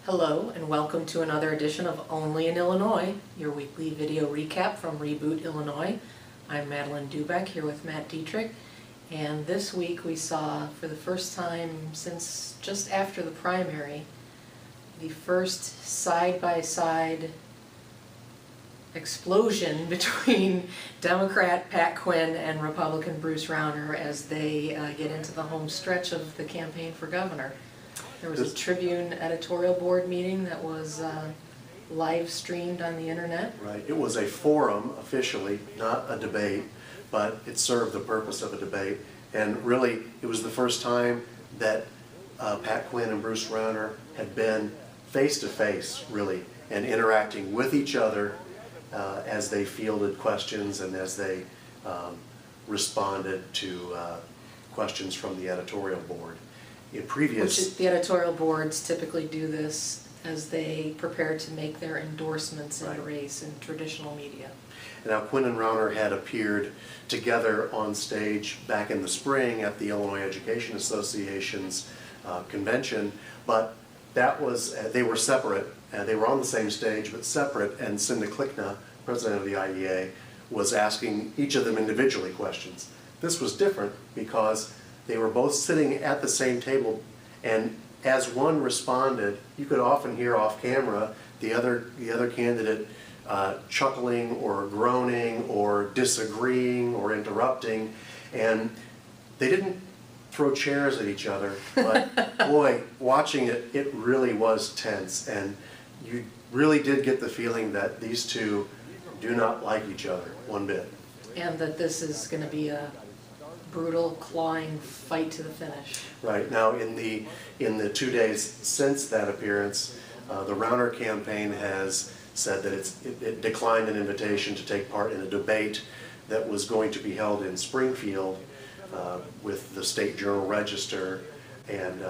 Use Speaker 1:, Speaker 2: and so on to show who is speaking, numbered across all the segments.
Speaker 1: Hello and welcome to another edition of Only in Illinois, your weekly video recap from Reboot Illinois. I'm Madeleine Doubek here with Matt Dietrich, and this week we saw for the first time since just after the primary the first side-by-side explosion between Democrat Pat Quinn and Republican Bruce Rauner as they get into the home stretch of the campaign for governor. There was a Tribune editorial board meeting that was live streamed on the internet.
Speaker 2: Right. It was a forum officially, not a debate, but it served the purpose of a debate. And really, it was the first time that Pat Quinn and Bruce Rauner had been face-to-face, really, and interacting with each other as they fielded questions and as they responded to questions from the editorial board.
Speaker 1: Which the editorial boards typically do this as they prepare to make their endorsements in a race in traditional media.
Speaker 2: Now, Quinn and Rauner had appeared together on stage back in the spring at the Illinois Education Association's convention, but that was they were separate. They were on the same stage but separate, and Cinda Klickna, president of the IEA, was asking each of them individually questions. This was different because they were both sitting at the same table, and as one responded, you could often hear off camera the other candidate chuckling or groaning or disagreeing or interrupting, and they didn't throw chairs at each other, but boy, watching it, it really was tense, and you really did get the feeling that these two do not like each other one bit.
Speaker 1: And that this is going to be a brutal, clawing fight to the finish.
Speaker 2: Right. Now, in the 2 days since that appearance, the Rauner campaign has said that it declined an invitation to take part in a debate that was going to be held in Springfield with the State Journal-Register and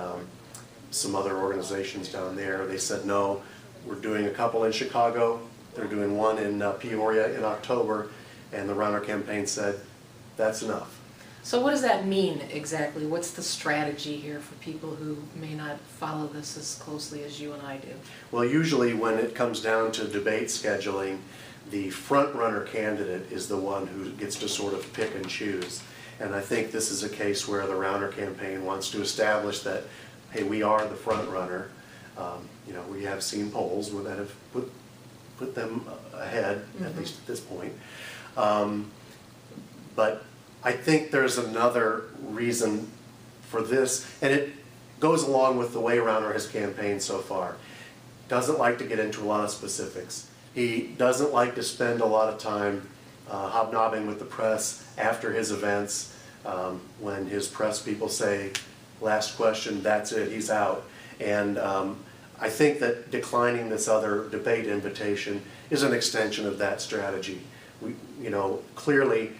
Speaker 2: some other organizations down there. They said, no, we're doing a couple in Chicago, they're doing one in Peoria in October, and the Rauner campaign said, that's enough.
Speaker 1: So what does that mean exactly? What's the strategy here for people who may not follow this as closely as you and I do?
Speaker 2: Well, usually when it comes down to debate scheduling, the front-runner candidate is the one who gets to sort of pick and choose. And I think this is a case where the Rauner campaign wants to establish that, hey, we are the front-runner. You know, we have seen polls that have put them ahead, at least at this point. But I think there's another reason for this, and it goes along with the way Rauner has campaigned so far. Doesn't like to get into a lot of specifics. He doesn't like to spend a lot of time hobnobbing with the press after his events when his press people say, last question, that's it, he's out. And I think that declining this other debate invitation is an extension of that strategy. You know, clearly,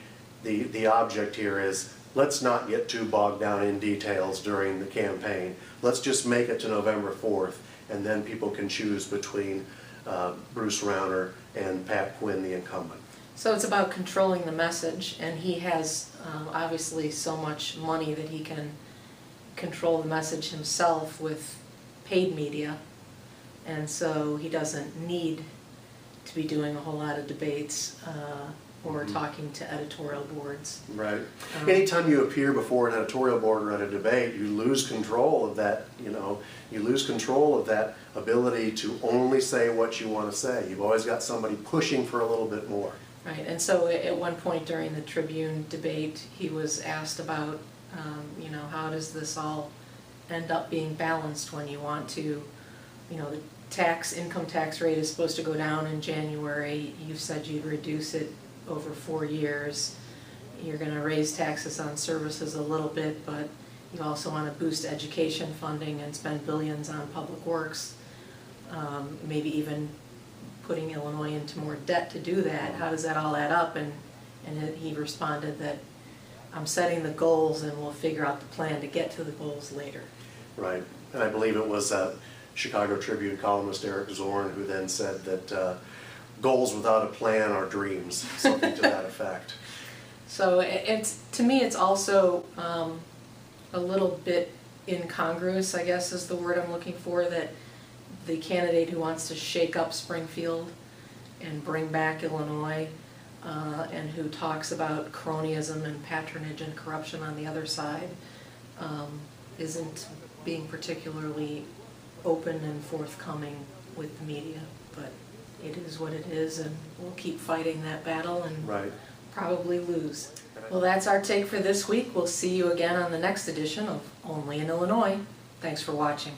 Speaker 2: the object here is, let's not get too bogged down in details during the campaign. Let's just make it to November 4th, and then people can choose between Bruce Rauner and Pat Quinn, the incumbent.
Speaker 1: So it's about controlling the message, and he has obviously so much money that he can control the message himself with paid media, and so he doesn't need to be doing a whole lot of debates or talking to editorial boards.
Speaker 2: Right. Anytime you appear before an editorial board or at a debate, you lose control of that, you know, you lose control of that ability to only say what you want to say. You've always got somebody pushing for a little bit more.
Speaker 1: Right, and so at one point during the Tribune debate, he was asked about, you know, how does this all end up being balanced when you want to, you know, the income tax rate is supposed to go down in January. You've said you'd reduce it over 4 years. You're going to raise taxes on services a little bit, but you also want to boost education funding and spend billions on public works, maybe even putting Illinois into more debt to do that. How does that all add up? And he responded that, I'm setting the goals and we'll figure out the plan to get to the goals later.
Speaker 2: Right, and I believe it was Chicago Tribune columnist Eric Zorn who then said that goals without a plan are dreams, something to that effect.
Speaker 1: So to me it's also a little bit incongruous, I guess is the word I'm looking for, that the candidate who wants to shake up Springfield and bring back Illinois, and who talks about cronyism and patronage and corruption on the other side, isn't being particularly open and forthcoming with the media. But it is what it is, and we'll keep fighting that battle and
Speaker 2: Right.
Speaker 1: probably lose. Well, that's our take for this week. We'll see you again on the next edition of Only in Illinois. Thanks for watching.